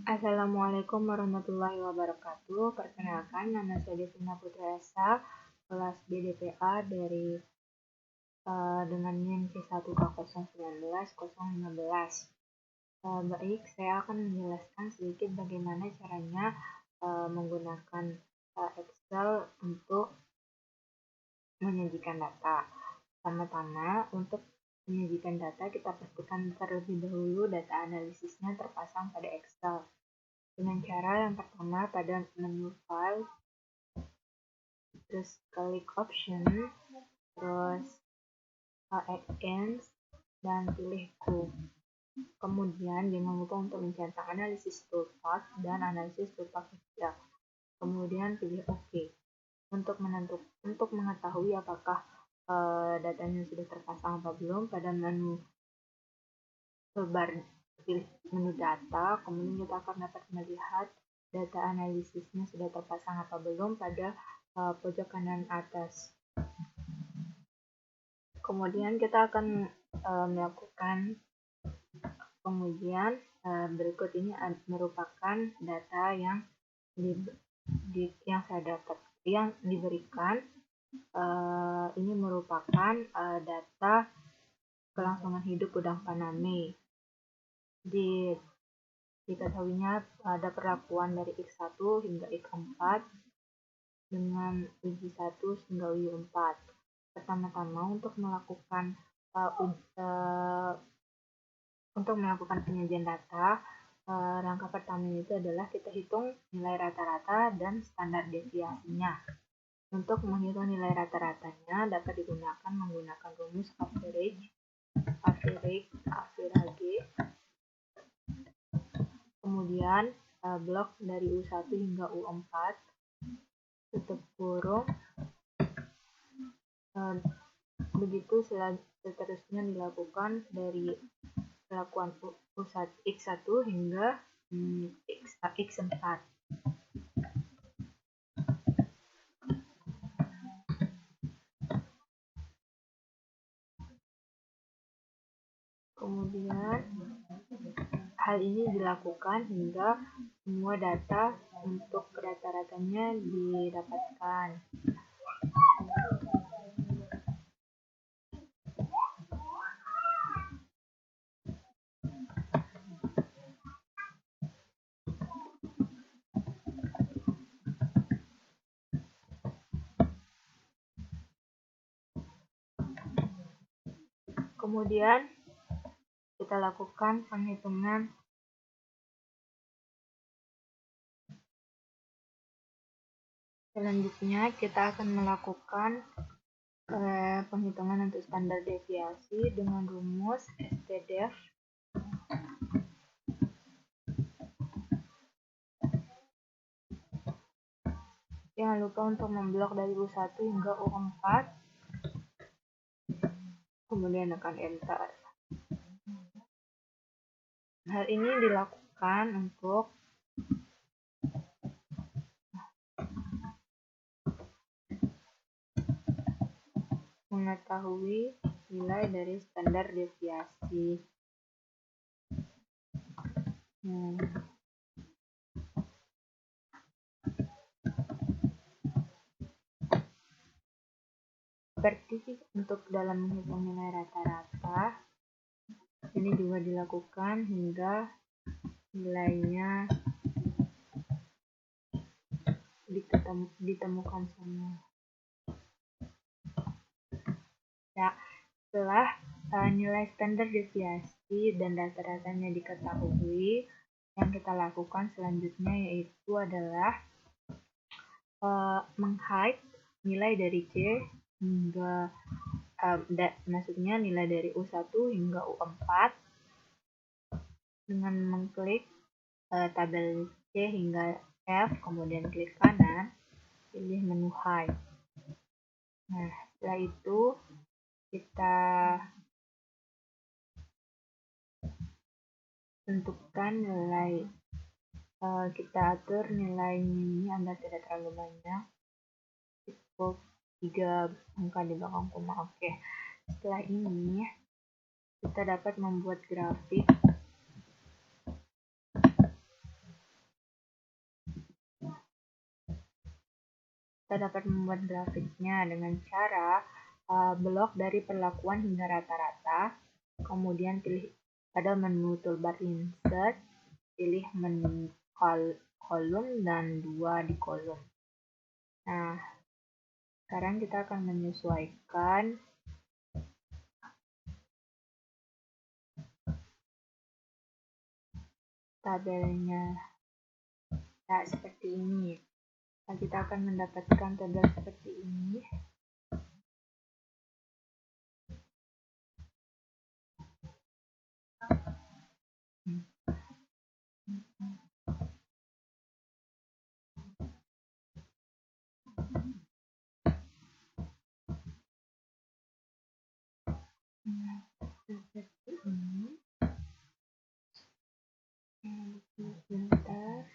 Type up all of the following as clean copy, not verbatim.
Assalamualaikum warahmatullahi wabarakatuh. Perkenalkan, nama saya Devina Putri Esa, kelas BDPA dengan NIM C1K019 Baik, saya akan menjelaskan sedikit bagaimana caranya menggunakan Excel untuk menyajikan data. Pertama-tama, untuk menyajikan data, kita pastikan terlebih dahulu data analisisnya terpasang pada Excel. Dengan cara yang pertama, pada menu File, terus klik Option, terus Add-ins, dan pilih Group. Kemudian jangan lupa untuk mencentang analisis toolpath dan analisis toolpath Excel. Kemudian pilih OK. Untuk mengetahui apakah datanya sudah terpasang atau belum, pada menu toolbar pilih menu data, kemudian kita akan dapat melihat data analisisnya sudah terpasang atau belum pada pojok kanan atas. Kemudian kita akan melakukan pengujian. Berikut ini merupakan data yang saya dapat, yang diberikan. Ini merupakan data kelangsungan hidup udang faname. Diketahuinya ada perlakuan dari X1 hingga X4 dengan uji 1 hingga uji 4. Pertama-tama untuk melakukan penyajian data, langkah pertama itu adalah kita hitung nilai rata-rata dan standar deviasinya. Untuk menghitung nilai rata-ratanya dapat digunakan menggunakan rumus average, kemudian blok dari U1 hingga U4, tutup kurung, begitu seterusnya dilakukan dari perlakuan X1 hingga X4. Kemudian hal ini dilakukan hingga semua data untuk rata-ratanya didapatkan. Kemudian kita lakukan penghitungan selanjutnya. Kita akan melakukan penghitungan untuk standar deviasi dengan rumus STDEV. Jangan lupa untuk memblok dari U1 hingga U4, kemudian tekan Enter. Hal ini dilakukan untuk mengetahui nilai dari standar deviasi. Seperti untuk dalam menghitung nilai rata-rata, ini juga dilakukan hingga nilainya ditemukan semua. Ya, setelah nilai standar deviasi dan rata-ratanya diketahui, yang kita lakukan selanjutnya yaitu adalah meng-hide nilai dari C hingga maksudnya nilai dari U1 hingga U4 dengan mengklik tabel C hingga F, kemudian klik kanan, pilih menu hide. Nah, setelah itu kita tentukan nilai, kita atur nilainya ini agar tidak terlalu banyak, cukup 3 angka di belakang koma. Oke. Setelah ini kita dapat membuat grafik kita dapat membuat grafiknya dengan cara blok dari perlakuan hingga rata-rata, kemudian pilih pada menu toolbar insert, pilih menu kolom dan 2 di kolom. Nah, sekarang kita akan menyesuaikan tabelnya. Nah, seperti ini. Nah, kita akan mendapatkan tabel seperti ini. Seperti ini. Sebentar.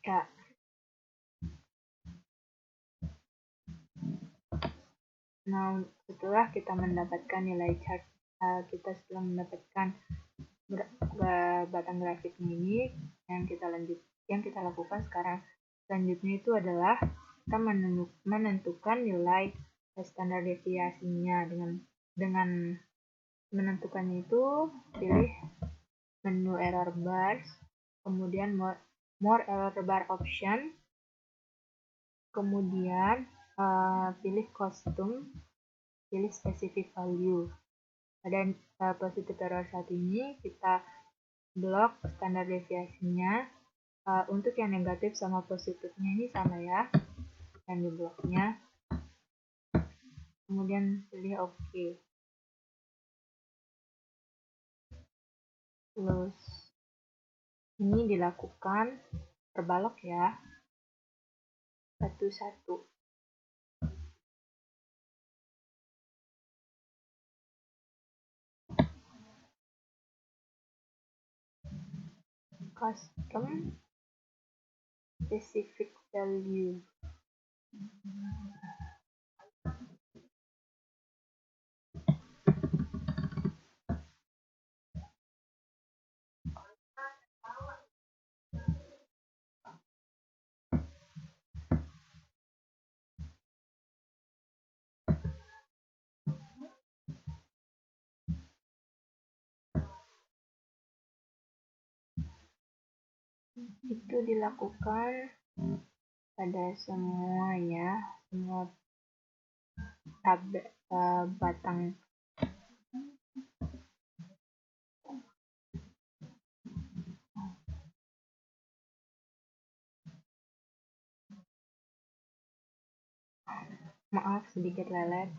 Ya. Nah, setelah kita mendapatkan nilai chart, kita setelah mendapatkan batang grafik ini, yang kita lakukan sekarang selanjutnya itu adalah kita menentukan nilai standar deviasinya. Dengan menentukannya itu, pilih menu error bars, kemudian more error bar option, kemudian pilih custom, pilih specific value. Pada positive error saat ini kita blok standar deviasinya. Untuk yang negatif sama positifnya ini sama ya, yang di bloknya. Kemudian pilih OK. Terus ini dilakukan berbalok ya, satu-satu. Custom specific value. Itu dilakukan pada semua batang. Maaf sedikit lelet.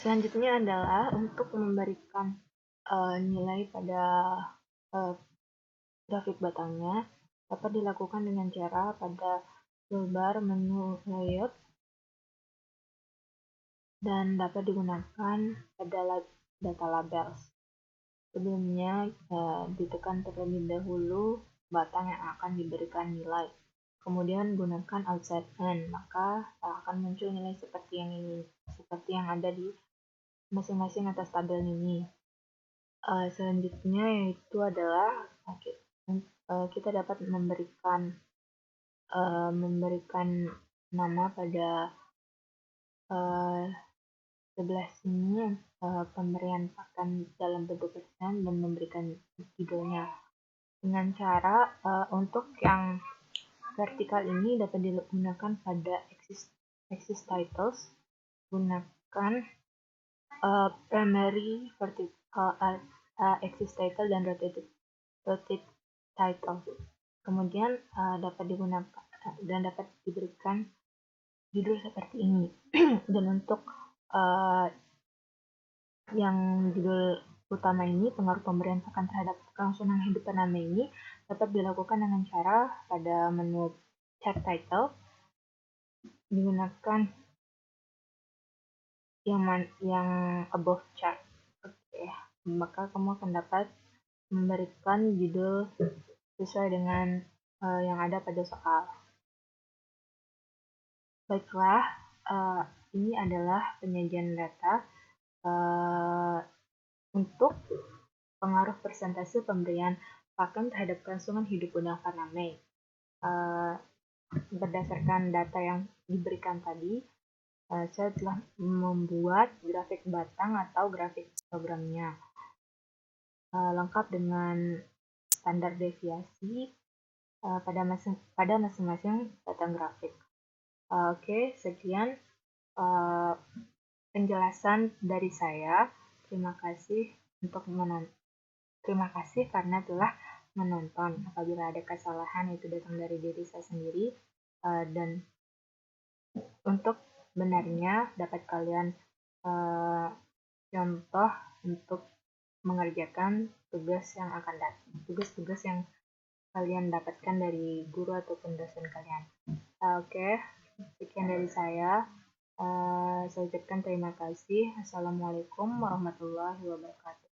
Selanjutnya adalah untuk memberikan nilai pada uh, grafik batangnya dapat dilakukan dengan cara pada toolbar menu layout dan dapat digunakan pada data labels. Sebelumnya, ditekan terlebih dahulu batang yang akan diberikan nilai. Kemudian gunakan outside in, maka akan muncul nilai seperti yang ada di masing-masing atas tabel ini. Selanjutnya yaitu adalah kita dapat memberikan nama pada sebelah sini pemberian pakan dalam bentuk persen dan memberikan judulnya. Dengan cara untuk yang vertikal ini dapat digunakan pada axis titles, gunakan primary vertical axis title dan rotate title. Kemudian dapat digunakan dan dapat diberikan judul seperti ini. Dan untuk yang judul utama ini, pengaruh pemberian pakan terhadap kelangsungan hidup tanaman ini dapat dilakukan dengan cara pada menu chart title digunakan yang above chart. Oke, maka kamu akan dapat memberikan judul sesuai dengan yang ada pada soal. Baiklah, ini adalah penyajian data untuk pengaruh persentase pemberian pakan terhadap kelangsungan hidup udang faname. Berdasarkan data yang diberikan tadi, saya telah membuat grafik batang atau grafik programnya lengkap dengan standar deviasi pada masing-masing batang grafik. Oke, sekian penjelasan dari saya. Terima kasih karena telah menonton. Apabila ada kesalahan itu datang dari diri saya sendiri, dan untuk benarnya dapat kalian contoh untuk mengerjakan tugas yang kalian dapatkan dari guru ataupun dosen kalian. Oke, sekian dari saya. Saya ucapkan terima kasih. Assalamualaikum warahmatullahi wabarakatuh.